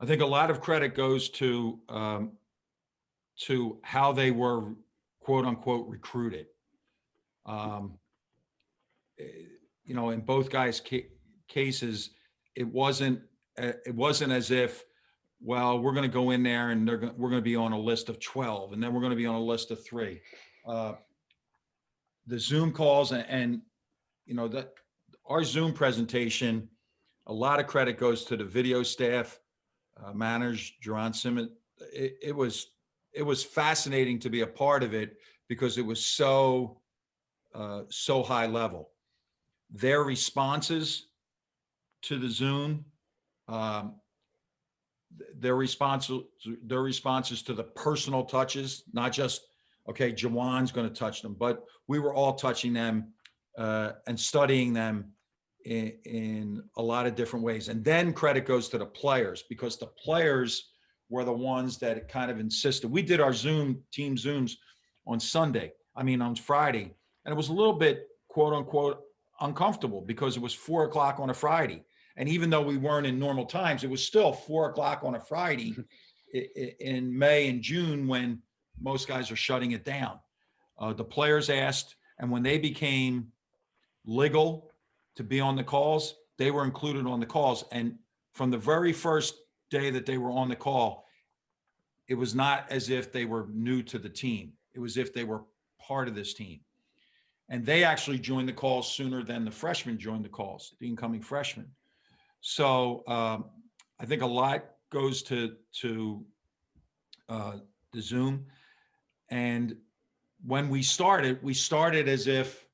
I think a lot of credit goes to how they were quote unquote recruited. Um, in both guys' cases, it wasn't as if, well, we're going to go in there and we're going to be on a list of 12, and then we're going to be on a list of 3. The Zoom calls and that our Zoom presentation, a lot of credit goes to the video staff, manager Jerron Simmons. It was fascinating to be a part of it because it was so high level. Their responses to the Zoom, their responses to the personal touches, not just, okay, Jawan's going to touch them, but we were all touching them and studying them in a lot of different ways. And then credit goes to the players, because the players were the ones that kind of insisted. We did our team Zooms on Friday, and it was a little bit, quote unquote, uncomfortable because it was 4:00 on a Friday. And even though we weren't in normal times, it was still 4:00 on a Friday in May and June when most guys are shutting it down. The players asked, and when they became legal to be on the calls, they were included on the calls. And from the very first day that they were on the call, it was not as if they were new to the team. It was as if they were part of this team. And they actually joined the calls sooner than the freshmen joined the calls, the incoming freshmen. So I think a lot goes to the Zoom. And when we started as if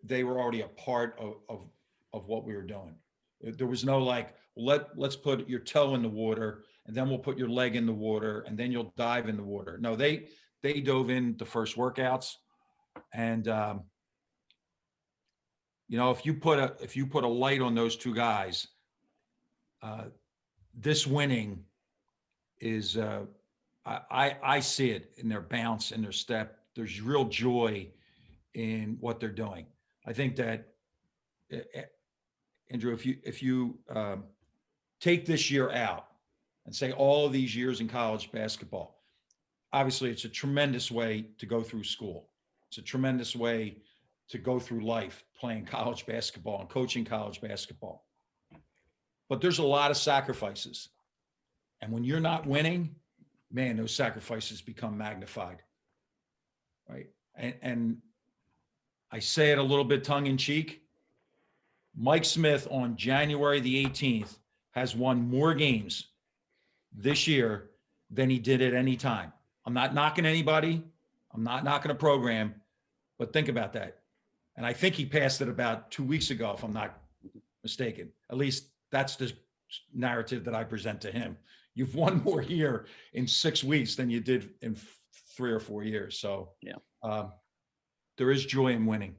they were already a part of what we were doing. There was no like, let's put your toe in the water, and then we'll put your leg in the water, and then you'll dive in the water. No, they dove in the first workouts. And if you put a light on those two guys, this winning is I see it in their bounce, in their step. There's real joy in what they're doing. I think that Andrew, if you take this year out and say all of these years in college basketball, obviously it's a tremendous way to go through school. It's a tremendous way to go through life playing college basketball and coaching college basketball. But there's a lot of sacrifices. And when you're not winning, man, those sacrifices become magnified, right? And I say it a little bit tongue in cheek. Mike Smith on January the 18th has won more games this year than he did at any time. I'm not knocking anybody. I'm not knocking a program, but think about that. And I think he passed it about 2 weeks ago, if I'm not mistaken. At least that's the narrative that I present to him. You've won more here in 6 weeks than you did in 3 or 4 years. So yeah, there is joy in winning.